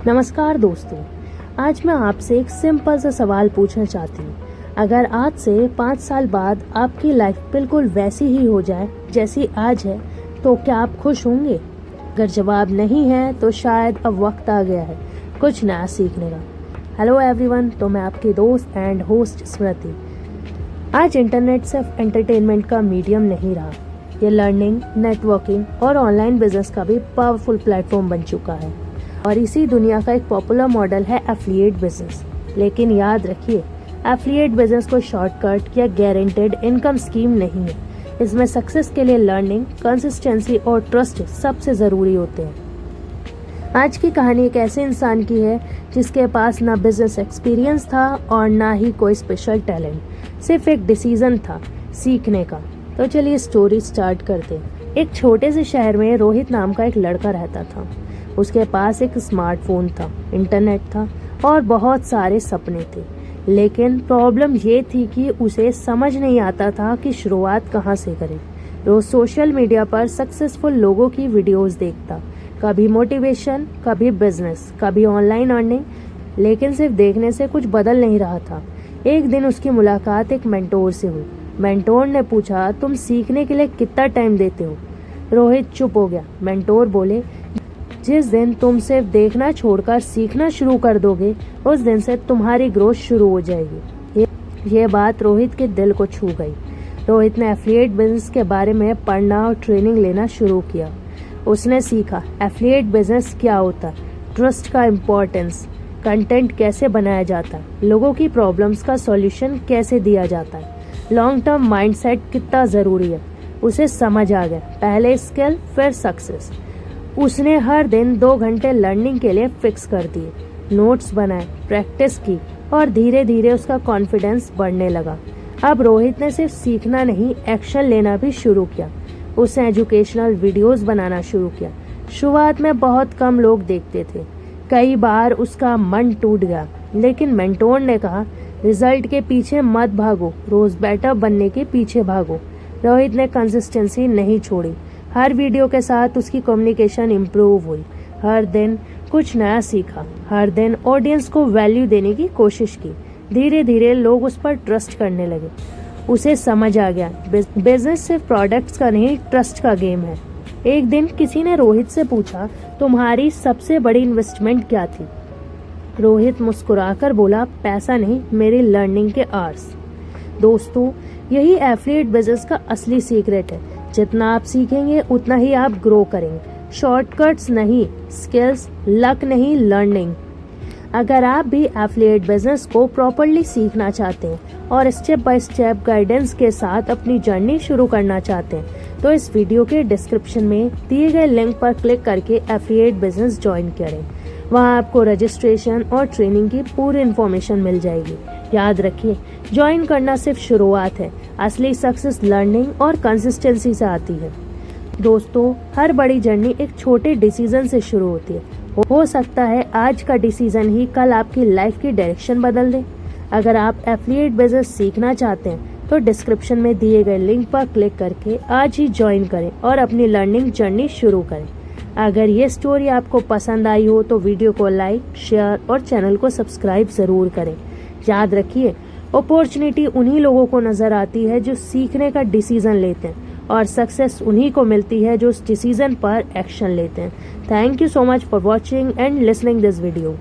नमस्कार दोस्तों, आज मैं आपसे एक सिंपल सा सवाल पूछना चाहती हूँ। अगर आज से 5 साल बाद आपकी लाइफ बिल्कुल वैसी ही हो जाए जैसी आज है, तो क्या आप खुश होंगे? अगर जवाब नहीं है तो शायद अब वक्त आ गया है कुछ नया सीखने का। हेलो एवरीवन, तो मैं आपकी दोस्त एंड होस्ट स्मृति। आज इंटरनेट सिर्फ एंटरटेनमेंट का मीडियम नहीं रहा, ये लर्निंग, नेटवर्किंग और ऑनलाइन बिजनेस का भी पावरफुल प्लेटफॉर्म बन चुका है। और इसी दुनिया का एक पॉपुलर मॉडल है एफिलिएट बिजनेस। लेकिन याद रखिए, एफिलिएट बिजनेस कोई शॉर्टकट या गारंटेड इनकम स्कीम नहीं है। इसमें सक्सेस के लिए लर्निंग, कंसिस्टेंसी और ट्रस्ट सबसे ज़रूरी होते हैं। आज की कहानी एक ऐसे इंसान की है जिसके पास ना बिजनेस एक्सपीरियंस था और ना ही कोई स्पेशल टैलेंट, सिर्फ एक डिसीजन था सीखने का। तो चलिए स्टोरी स्टार्ट करते हैं। एक छोटे से शहर में रोहित नाम का एक लड़का रहता था। उसके पास एक स्मार्टफोन था, इंटरनेट था और बहुत सारे सपने थे। लेकिन प्रॉब्लम ये थी कि उसे समझ नहीं आता था कि शुरुआत कहाँ से करें। रोज सोशल मीडिया पर सक्सेसफुल लोगों की वीडियोस देखता, कभी मोटिवेशन, कभी बिजनेस, कभी ऑनलाइन अर्निंग, लेकिन सिर्फ देखने से कुछ बदल नहीं रहा था। एक दिन उसकी मुलाकात एक मेंटोर से हुई। मेंटोर ने पूछा, तुम सीखने के लिए कितना टाइम देते हो? रोहित चुप हो गया। मेंटोर बोले, जिस दिन तुम सिर्फ देखना छोड़कर सीखना शुरू कर दोगे, उस दिन से तुम्हारी ग्रोथ शुरू हो जाएगी। ये बात रोहित के दिल को छू गई। रोहित ने एफिलिएट बिजनेस के बारे में पढ़ना और ट्रेनिंग लेना शुरू किया। उसने सीखा एफिलिएट बिजनेस क्या होता है, ट्रस्ट का इम्पोर्टेंस, कंटेंट कैसे बनाया जाता है, लोगों की प्रॉब्लम्स का सॉल्यूशन कैसे दिया जाता है, लॉन्ग टर्म माइंडसेट कितना ज़रूरी है। उसे समझ आ गया, पहले स्किल फिर सक्सेस। उसने हर दिन 2 घंटे लर्निंग के लिए फिक्स कर दिए, नोट्स बनाए, प्रैक्टिस की और धीरे धीरे उसका कॉन्फिडेंस बढ़ने लगा। अब रोहित ने सिर्फ सीखना नहीं, एक्शन लेना भी शुरू किया। उसने एजुकेशनल वीडियोस बनाना शुरू किया। शुरुआत में बहुत कम लोग देखते थे, कई बार उसका मन टूट गया, लेकिन मेंटोर ने कहा, रिजल्ट के पीछे मत भागो, रोज बेटर बनने के पीछे भागो। रोहित ने कंसिस्टेंसी नहीं छोड़ी। हर वीडियो के साथ उसकी कम्युनिकेशन इम्प्रूव हुई। हर दिन कुछ नया सीखा, हर दिन ऑडियंस को वैल्यू देने की कोशिश की। धीरे धीरे लोग उस पर ट्रस्ट करने लगे। उसे समझ आ गया, बिजनेस सिर्फ प्रोडक्ट्स का नहीं, ट्रस्ट का गेम है। एक दिन किसी ने रोहित से पूछा, तुम्हारी सबसे बड़ी इन्वेस्टमेंट क्या थी? रोहित मुस्कुराकर बोला, पैसा नहीं, मेरी लर्निंग के आवर्स। दोस्तों, यही एफिलिएट बिजनेस का असली सीक्रेट है। जितना आप सीखेंगे उतना ही आप ग्रो करेंगे। शॉर्टकट्स नहीं, स्किल्स, लक नहीं, लर्निंग। अगर आप भी एफिलिएट बिजनेस को प्रॉपर्ली सीखना चाहते हैं और स्टेप बाय स्टेप गाइडेंस के साथ अपनी जर्नी शुरू करना चाहते हैं, तो इस वीडियो के डिस्क्रिप्शन में दिए गए लिंक पर क्लिक करके एफिलिएट बिजनेस ज्वाइन करें। वहां आपको रजिस्ट्रेशन और ट्रेनिंग की पूरी इन्फॉर्मेशन मिल जाएगी। याद रखिए, ज्वाइन करना सिर्फ शुरुआत है, असली सक्सेस लर्निंग और कंसिस्टेंसी से आती है। दोस्तों, हर बड़ी जर्नी एक छोटे डिसीजन से शुरू होती है। हो सकता है आज का डिसीजन ही कल आपकी लाइफ की डायरेक्शन बदल दे। अगर आप एफिलिएट बिजनेस सीखना चाहते हैं तो डिस्क्रिप्शन में दिए गए लिंक पर क्लिक करके आज ही ज्वाइन करें और अपनी लर्निंग जर्नी शुरू करें। अगर ये स्टोरी आपको पसंद आई हो तो वीडियो को लाइक, शेयर और चैनल को सब्सक्राइब ज़रूर करें। याद रखिए, अपॉर्चुनिटी उन्हीं लोगों को नजर आती है जो सीखने का डिसीजन लेते हैं, और सक्सेस उन्हीं को मिलती है जो उस डिसीजन पर एक्शन लेते हैं। Thank you so much for watching and listening this video.